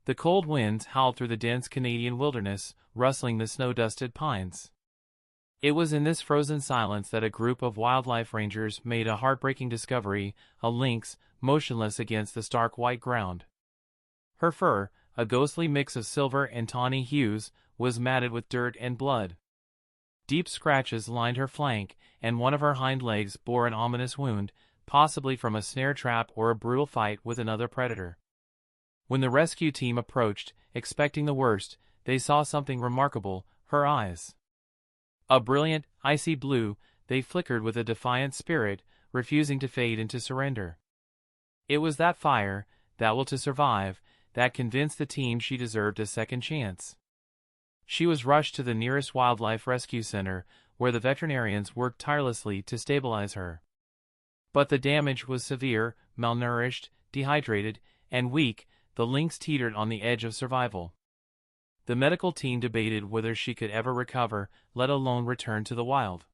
The cold winds howled through the dense Canadian wilderness, rustling the snow-dusted pines. It was in this frozen silence that a group of wildlife rangers made a heartbreaking discovery: a lynx, motionless against the stark white ground. Her fur, a ghostly mix of silver and tawny hues, was matted with dirt and blood. Deep scratches lined her flank, and one of her hind legs bore an ominous wound, possibly from a snare trap or a brutal fight with another predator. When the rescue team approached, expecting the worst, they saw something remarkable: her eyes. A brilliant, icy blue, they flickered with a defiant spirit, refusing to fade into surrender. It was that fire, that will to survive, that convinced the team she deserved a second chance. She was rushed to the nearest wildlife rescue center, where the veterinarians worked tirelessly to stabilize her. But the damage was severe. Malnourished, dehydrated, and weak, the lynx teetered on the edge of survival. The medical team debated whether she could ever recover, let alone return to the wild.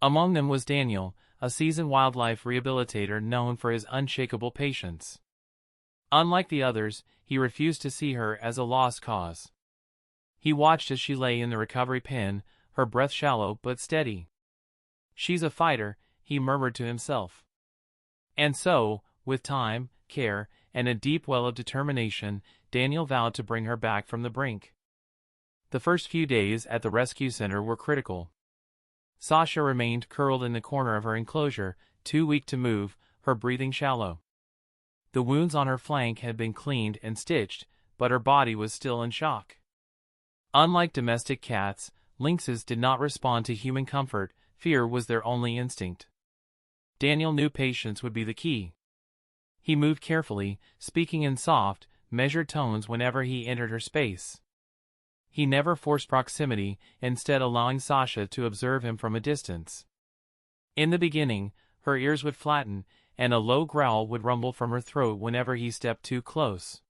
Among them was Daniel, a seasoned wildlife rehabilitator known for his unshakable patience. Unlike the others, he refused to see her as a lost cause. He watched as she lay in the recovery pen, her breath shallow but steady. "She's a fighter," he murmured to himself. And so, with time, care, and a deep well of determination, Daniel vowed to bring her back from the brink. The first few days at the rescue center were critical. Sasha remained curled in the corner of her enclosure, too weak to move, her breathing shallow. The wounds on her flank had been cleaned and stitched, but her body was still in shock. Unlike domestic cats, lynxes did not respond to human comfort. Fear was their only instinct. Daniel knew patience would be the key. He moved carefully, speaking in soft, measured tones whenever he entered her space. He never forced proximity, instead allowing Sasha to observe him from a distance. In the beginning, her ears would flatten, and a low growl would rumble from her throat whenever he stepped too close.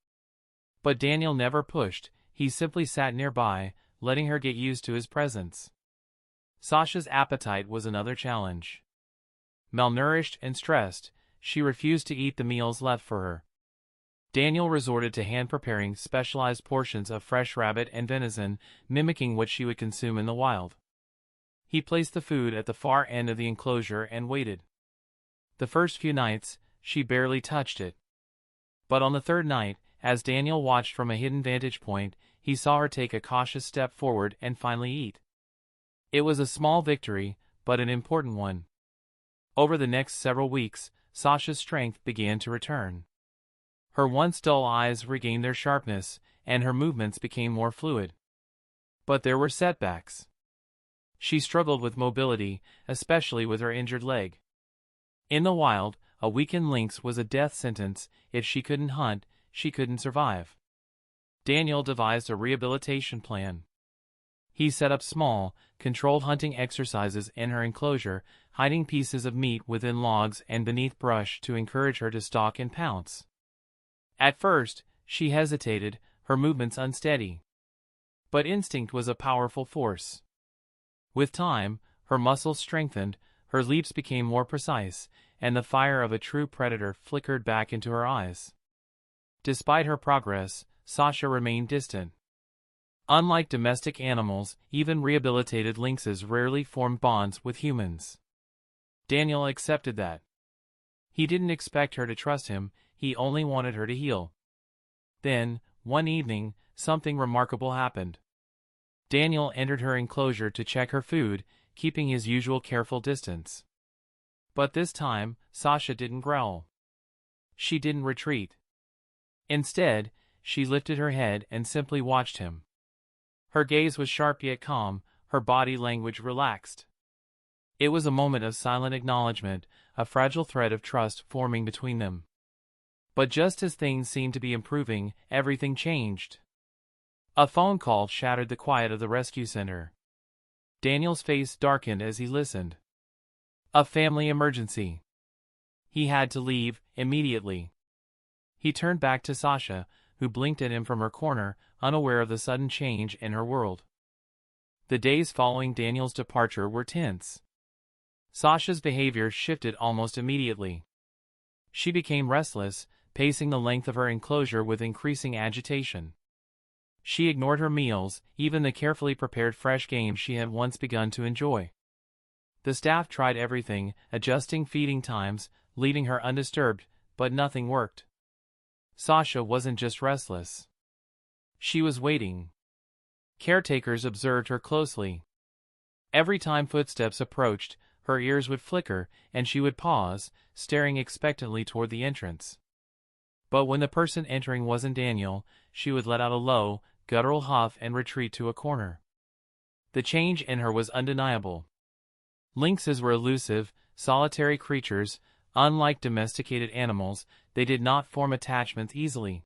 But Daniel never pushed, he simply sat nearby, letting her get used to his presence. Sasha's appetite was another challenge. Malnourished and stressed, she refused to eat the meals left for her. Daniel resorted to hand-preparing specialized portions of fresh rabbit and venison, mimicking what she would consume in the wild. He placed the food at the far end of the enclosure and waited. The first few nights, she barely touched it. But on the third night, as Daniel watched from a hidden vantage point, he saw her take a cautious step forward and finally eat. It was a small victory, but an important one. Over the next several weeks, Sasha's strength began to return. Her once dull eyes regained their sharpness, and her movements became more fluid. But there were setbacks. She struggled with mobility, especially with her injured leg. In the wild, a weakened lynx was a death sentence. If she couldn't hunt, she couldn't survive. Daniel devised a rehabilitation plan. He set up small, controlled hunting exercises in her enclosure, hiding pieces of meat within logs and beneath brush to encourage her to stalk and pounce. At first, she hesitated, her movements unsteady. But instinct was a powerful force. With time, her muscles strengthened, her leaps became more precise, and the fire of a true predator flickered back into her eyes. Despite her progress, Sasha remained distant. Unlike domestic animals, even rehabilitated lynxes rarely formed bonds with humans. Daniel accepted that. He didn't expect her to trust him, he only wanted her to heal. Then, one evening, something remarkable happened. Daniel entered her enclosure to check her food, keeping his usual careful distance. But this time, Sasha didn't growl. She didn't retreat. Instead, she lifted her head and simply watched him. Her gaze was sharp yet calm, her body language relaxed. It was a moment of silent acknowledgement, a fragile thread of trust forming between them. But just as things seemed to be improving, everything changed. A phone call shattered the quiet of the rescue center. Daniel's face darkened as he listened. A family emergency. He had to leave, immediately. He turned back to Sasha, who blinked at him from her corner, unaware of the sudden change in her world. The days following Daniel's departure were tense. Sasha's behavior shifted almost immediately. She became restless, pacing the length of her enclosure with increasing agitation. She ignored her meals, even the carefully prepared fresh game she had once begun to enjoy. The staff tried everything, adjusting feeding times, leaving her undisturbed, but nothing worked. Sasha wasn't just restless. She was waiting. Caretakers observed her closely. Every time footsteps approached, her ears would flicker, and she would pause, staring expectantly toward the entrance. But when the person entering wasn't Daniel, she would let out a low, guttural huff and retreat to a corner. The change in her was undeniable. Lynxes were elusive, solitary creatures. Unlike domesticated animals, they did not form attachments easily.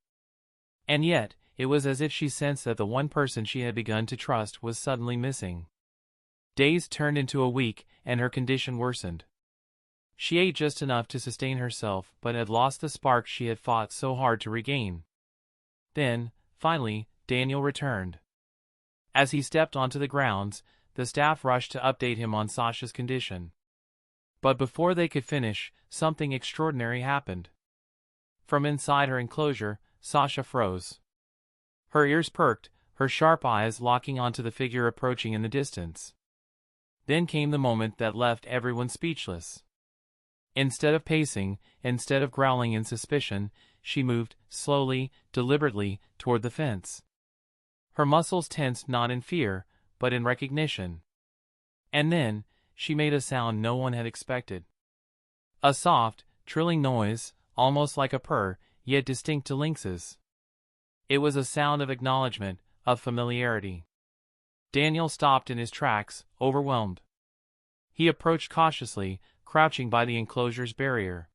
And yet, it was as if she sensed that the one person she had begun to trust was suddenly missing. Days turned into a week, and her condition worsened. She ate just enough to sustain herself, but had lost the spark she had fought so hard to regain. Then, finally, Daniel returned. As he stepped onto the grounds, the staff rushed to update him on Sasha's condition. But before they could finish, something extraordinary happened. From inside her enclosure, Sasha froze. Her ears perked, her sharp eyes locking onto the figure approaching in the distance. Then came the moment that left everyone speechless. Instead of pacing, instead of growling in suspicion, she moved, slowly, deliberately, toward the fence. Her muscles tensed not in fear, but in recognition. And then, she made a sound no one had expected. A soft, trilling noise, almost like a purr, yet distinct to lynxes. It was a sound of acknowledgement, of familiarity. Daniel stopped in his tracks, overwhelmed. He approached cautiously, crouching by the enclosure's barrier.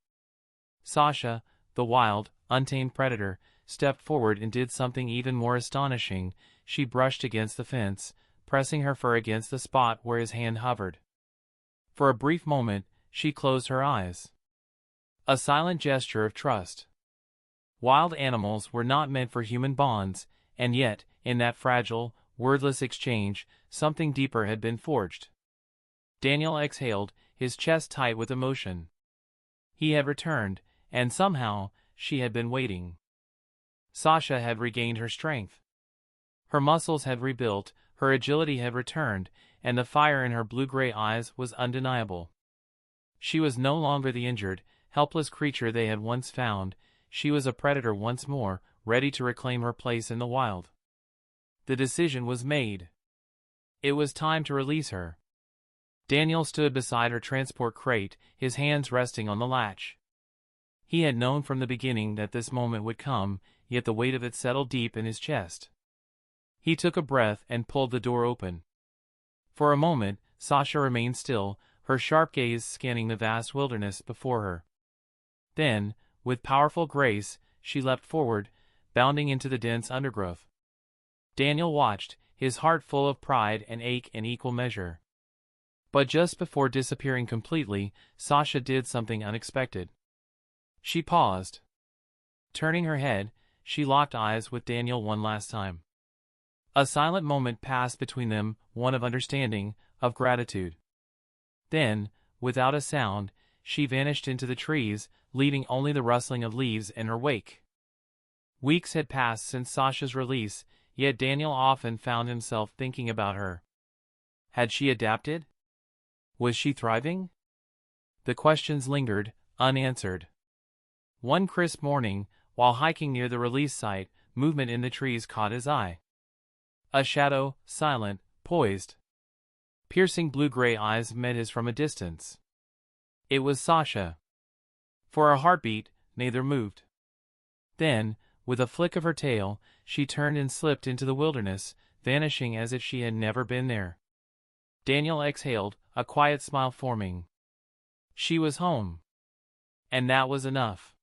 Sasha, the wild, untamed predator, stepped forward and did something even more astonishing. She brushed against the fence, pressing her fur against the spot where his hand hovered. For a brief moment, she closed her eyes. A silent gesture of trust. Wild animals were not meant for human bonds, and yet, in that fragile, wordless exchange, something deeper had been forged. Daniel exhaled, his chest tight with emotion. He had returned, and somehow, she had been waiting. Sasha had regained her strength. Her muscles had rebuilt, her agility had returned, and the fire in her blue-gray eyes was undeniable. She was no longer the injured, helpless creature they had once found. She was a predator once more, ready to reclaim her place in the wild. The decision was made. It was time to release her. Daniel stood beside her transport crate, his hands resting on the latch. He had known from the beginning that this moment would come, yet the weight of it settled deep in his chest. He took a breath and pulled the door open. For a moment, Sasha remained still, her sharp gaze scanning the vast wilderness before her. Then, with powerful grace, she leapt forward, bounding into the dense undergrowth. Daniel watched, his heart full of pride and ache in equal measure. But just before disappearing completely, Sasha did something unexpected. She paused. Turning her head, she locked eyes with Daniel one last time. A silent moment passed between them, one of understanding, of gratitude. Then, without a sound, she vanished into the trees, leaving only the rustling of leaves in her wake. Weeks had passed since Sasha's release, yet Daniel often found himself thinking about her. Had she adapted? Was she thriving? The questions lingered, unanswered. One crisp morning, while hiking near the release site, movement in the trees caught his eye. A shadow, silent, poised. Piercing blue-gray eyes met his from a distance. It was Sasha. For a heartbeat, neither moved. Then, with a flick of her tail, she turned and slipped into the wilderness, vanishing as if she had never been there. Daniel exhaled, a quiet smile forming. She was home. And that was enough.